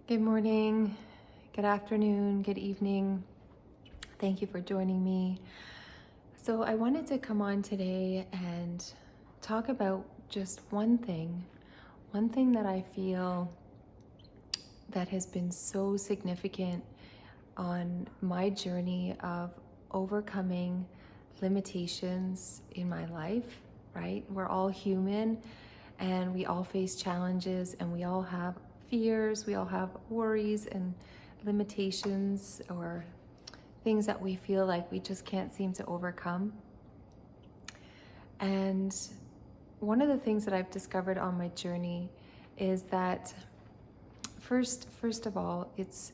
Good morning, good afternoon, good evening. Thank you for joining me. So, I wanted to come on today and talk about just one thing that I feel that has been so significant on my journey of overcoming limitations in my life, right? We're all human and we all face challenges and we all have fears, we all have worries and limitations or things that we feel like we just can't seem to overcome. And one of the things that I've discovered on my journey is that first of all, it's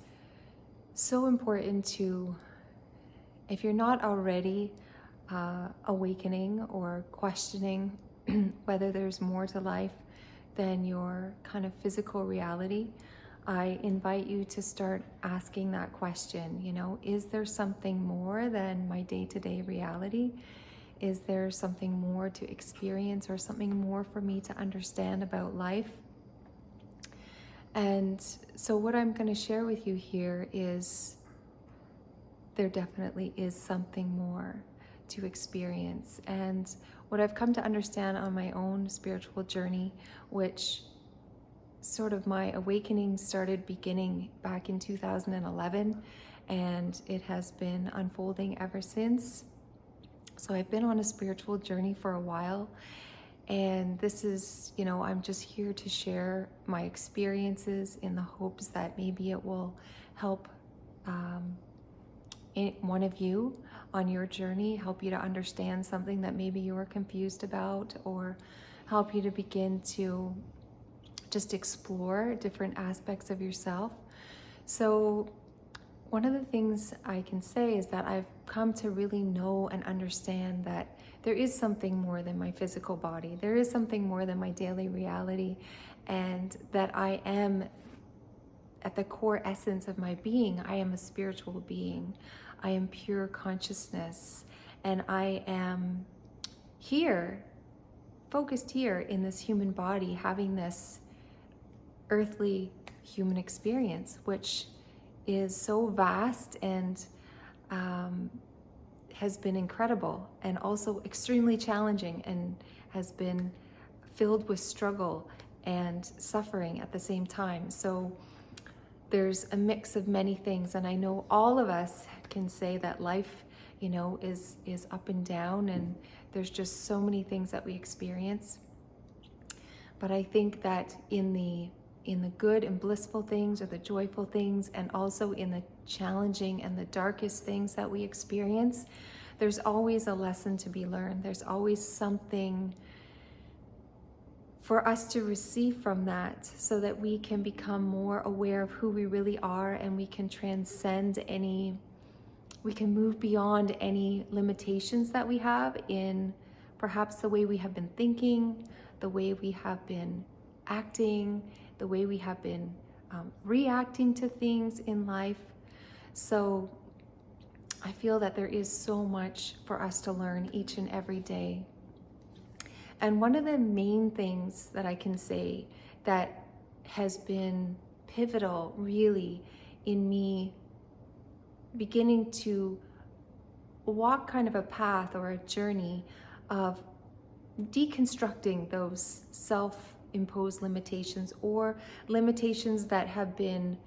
so important to, if you're not already awakening or questioning whether there's more to life than your kind of physical reality, I invite you to start asking that question, is there something more than my day-to-day reality? Is there something more to experience or something more for me to understand about life? And so what I'm going to share with you here is there definitely is something more to experience. And what I've come to understand on my own spiritual journey, which sort of my awakening started beginning back in 2011, and it has been unfolding ever since. So I've been on a spiritual journey for a while, and this is, I'm just here to share my experiences in the hopes that maybe it will help one of you on your journey, help you to understand something that maybe you were confused about, or help you to begin to just explore different aspects of yourself. So one of the things I can say is that I've come to really know and understand that there is something more than my physical body. There is something more than my daily reality, and that I am, at the core essence of my being, I am a spiritual being. I am pure consciousness, and I am here, focused here in this human body, having this earthly human experience, which is so vast and has been incredible and also extremely challenging, and has been filled with struggle and suffering at the same time. So there's a mix of many things, and I know all of us can say that life, is up and down, and there's just so many things that we experience. But I think that in the good and blissful things, or the joyful things, and also in the challenging and the darkest things that we experience, there's always a lesson to be learned. There's always something for us to receive from that, so that we can become more aware of who we really are, and we can we can move beyond any limitations that we have in perhaps the way we have been thinking, the way we have been acting, the way we have been reacting to things in life. So I feel that there is so much for us to learn each and every day. And one of the main things that I can say that has been pivotal, really, in me beginning to walk kind of a path or a journey of deconstructing those self-imposed limitations, or limitations that have been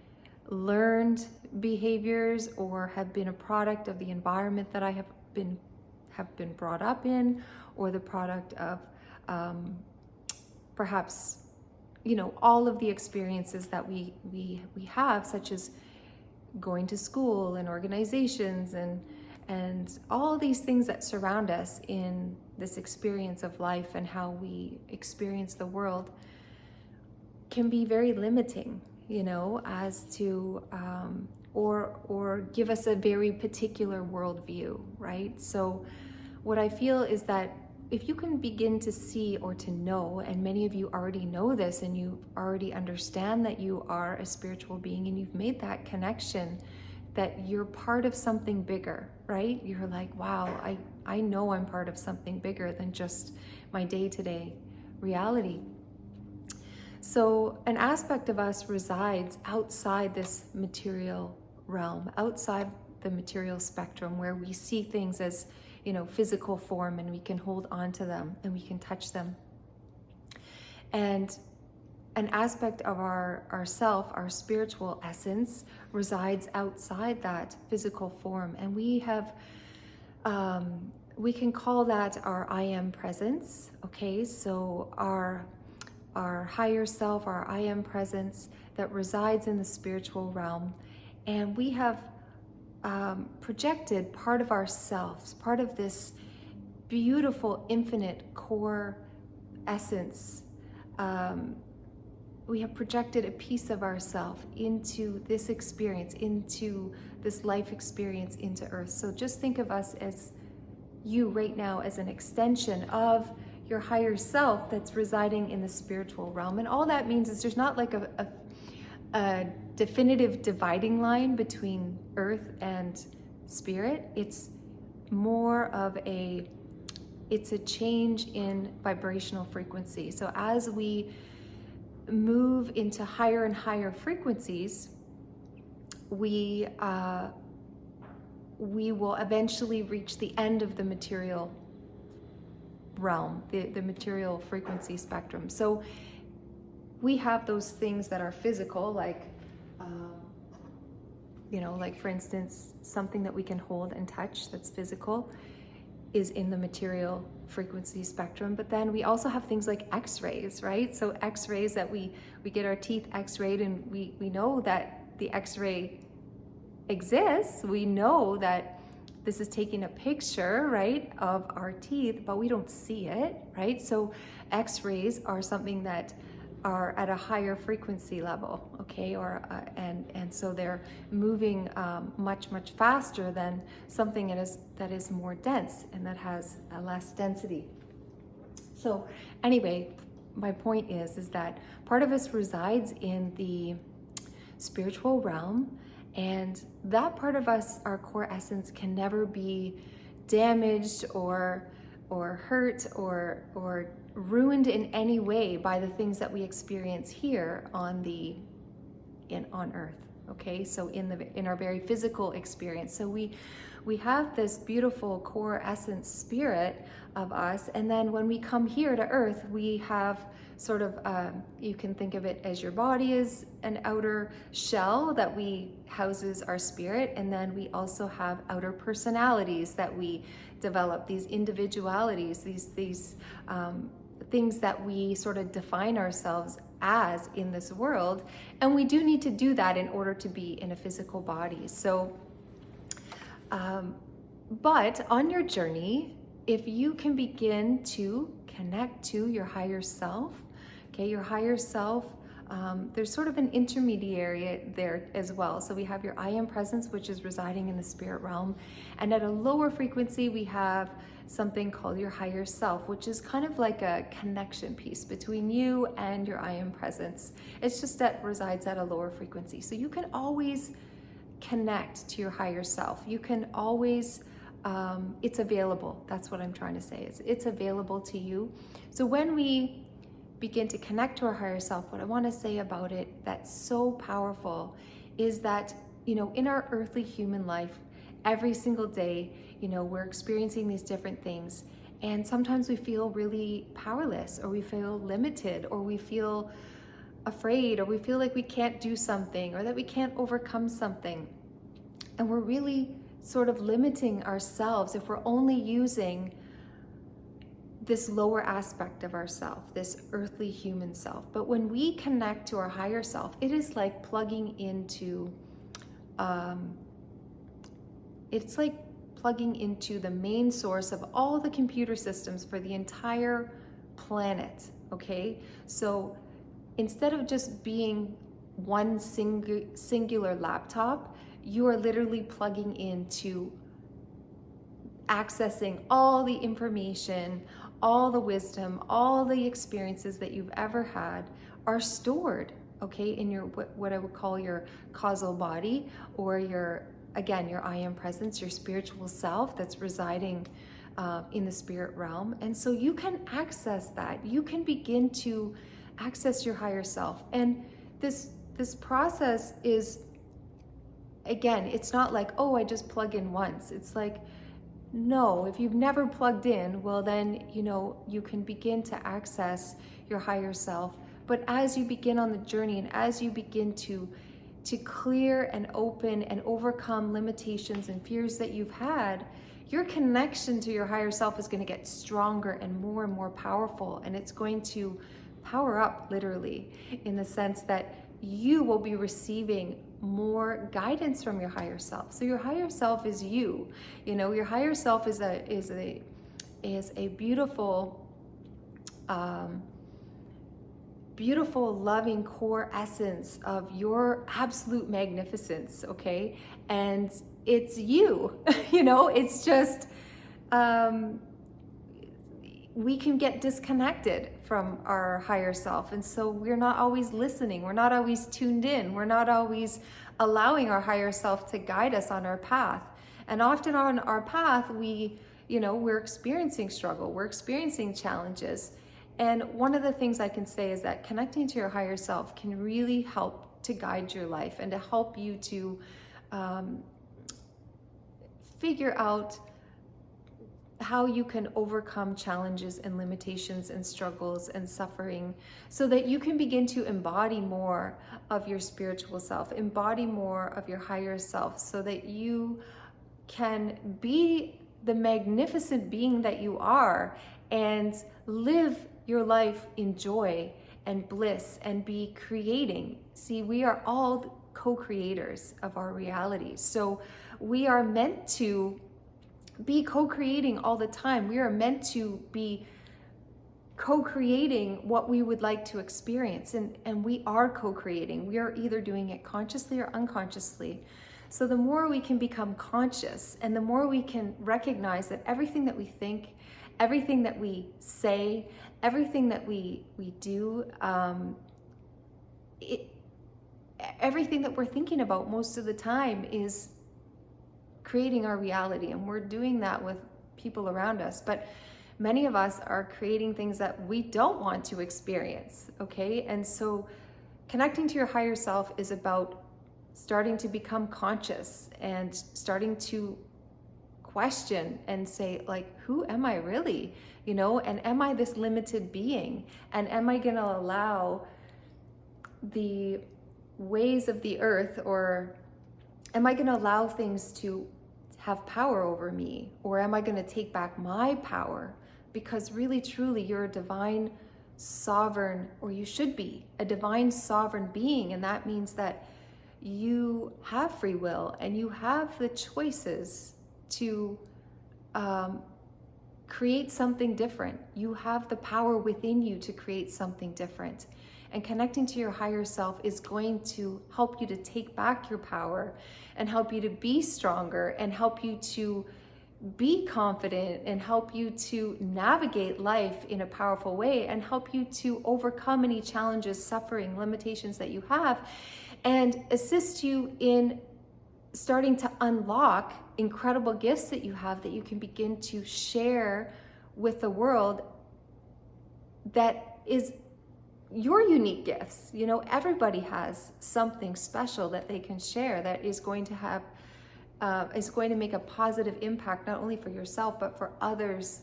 learned behaviors, or have been a product of the environment that I have been brought up in, or the product of perhaps all of the experiences that we have, such as going to school and organizations and all these things that surround us in this experience of life, and how we experience the world, can be very limiting, as to or give us a very particular worldview, right? So what I feel is that if you can begin to see or to know, and many of you already know this, and you already understand that you are a spiritual being, and you've made that connection, that you're part of something bigger, right? You're like, wow, I know I'm part of something bigger than just my day-to-day reality. So an aspect of us resides outside this material realm, outside the material spectrum, where we see things as, physical form, and we can hold on to them and we can touch them. And an aspect of our self, our spiritual essence, resides outside that physical form. And we have, we can call that our I am presence. Okay, so our higher self, our I am presence that resides in the spiritual realm. And we have projected part of ourselves, part of this beautiful, infinite core essence. We have projected a piece of ourselves into this experience, into this life experience, into Earth. So just think of us as you right now as an extension of your higher self that's residing in the spiritual realm. And all that means is there's not like a definitive dividing line between Earth and spirit. It's more of it's a change in vibrational frequency. So as we move into higher and higher frequencies, we will eventually reach the end of the material realm, the material frequency spectrum. So we have those things that are physical, like like for instance, something that we can hold and touch that's physical is in the material frequency spectrum. But then we also have things like x-rays, right? So x-rays that we get our teeth x-rayed, and we know that the x-ray exists. We know that this is taking a picture, right, of our teeth, but we don't see it, right? So x-rays are something that are at a higher frequency level, okay, and so they're moving much faster than something that is more dense and that has a less density. So anyway, my point is that part of us resides in the spiritual realm, and that part of us, our core essence, can never be damaged or hurt or ruined in any way by the things that we experience here on Earth. Okay, so in our very physical experience. So we have this beautiful core essence spirit of us, and then when we come here to Earth, we have sort of you can think of it as your body is an outer shell that houses our spirit, and then we also have outer personalities that we develop, these individualities, these things that we sort of define ourselves as in this world. And we do need to do that in order to be in a physical body. So but on your journey, if you can begin to connect to your higher self, okay, your higher self, there's sort of an intermediary there as well. So we have your I am presence, which is residing in the spirit realm. And at a lower frequency, we have something called your higher self, which is kind of like a connection piece between you and your I am presence. It's just that resides at a lower frequency. So you can always connect to your higher self. You can always, it's available. That's what I'm trying to say. It's available to you. So when we begin to connect to our higher self, what I want to say about it that's so powerful is that, in our earthly human life, every single day, we're experiencing these different things. And sometimes we feel really powerless, or we feel limited, or we feel afraid, or we feel like we can't do something, or that we can't overcome something. And we're really sort of limiting ourselves if we're only using this lower aspect of ourself, this earthly human self. But when we connect to our higher self, it is like plugging into, it's like plugging into the main source of all the computer systems for the entire planet, okay? So instead of just being one singular laptop, you are literally plugging into accessing all the information, all the wisdom, all the experiences that you've ever had are stored, okay, in your, what I would call your causal body, or your I am presence, your spiritual self that's residing in the spirit realm. And so you can access that. You can begin to access your higher self. And this process is, again, it's not like, oh, I just plug in once. It's like, no, if you've never plugged in, well then, you can begin to access your higher self. But as you begin on the journey, and as you begin to clear and open and overcome limitations and fears that you've had, your connection to your higher self is going to get stronger and more powerful. And it's going to power up, literally, in the sense that you will be receiving more guidance from your higher self. So your higher self is you. Your higher self is a beautiful, beautiful, loving core essence of your absolute magnificence, okay? And it's you. It's just, we can get disconnected from our higher self. And so we're not always listening. We're not always tuned in. We're not always allowing our higher self to guide us on our path. And often on our path, we're experiencing struggle. We're experiencing challenges. And one of the things I can say is that connecting to your higher self can really help to guide your life and to help you to figure out how you can overcome challenges and limitations and struggles and suffering, so that you can begin to embody more of your spiritual self, embody more of your higher self, so that you can be the magnificent being that you are and live your life in joy and bliss and be creating. See, we are all co-creators of our reality. So we are meant to be co-creating all the time. We are meant to be co-creating what we would like to experience. And we are co-creating. We are either doing it consciously or unconsciously. So the more we can become conscious, and the more we can recognize that everything that we think, everything that we say, everything that we do, everything that we're thinking about most of the time is creating our reality. And we're doing that with people around us. But many of us are creating things that we don't want to experience, okay? And so connecting to your higher self is about starting to become conscious and starting to question and say, like, who am I really? And am I this limited being? And am I going to allow the ways of the earth, or am I going to allow things to have power over me? Or am I going to take back my power? Because really, truly, you're a divine sovereign, or you should be a divine sovereign being. And that means that you have free will and you have the choices to create something different. You have the power within you to create something different. And connecting to your higher self is going to help you to take back your power and help you to be stronger and help you to be confident and help you to navigate life in a powerful way and help you to overcome any challenges, suffering, limitations that you have, and assist you in starting to unlock incredible gifts that you have that you can begin to share with the world, that is your unique gifts. Everybody has something special that they can share that is going to have is going to make a positive impact, not only for yourself but for others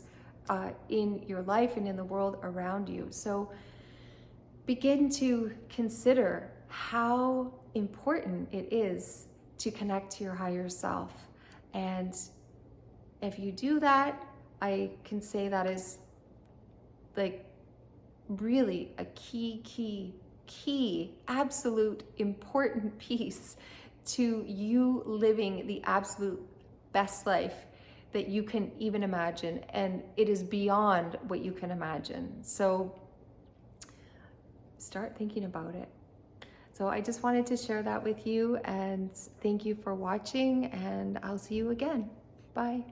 in your life and in the world around you. So begin to consider how important it is to connect to your higher self. And if you do that, I can say that is like really a key, absolute important piece to you living the absolute best life that you can even imagine. And it is beyond what you can imagine. So start thinking about it. So I just wanted to share that with you, and thank you for watching, and I'll see you again. Bye.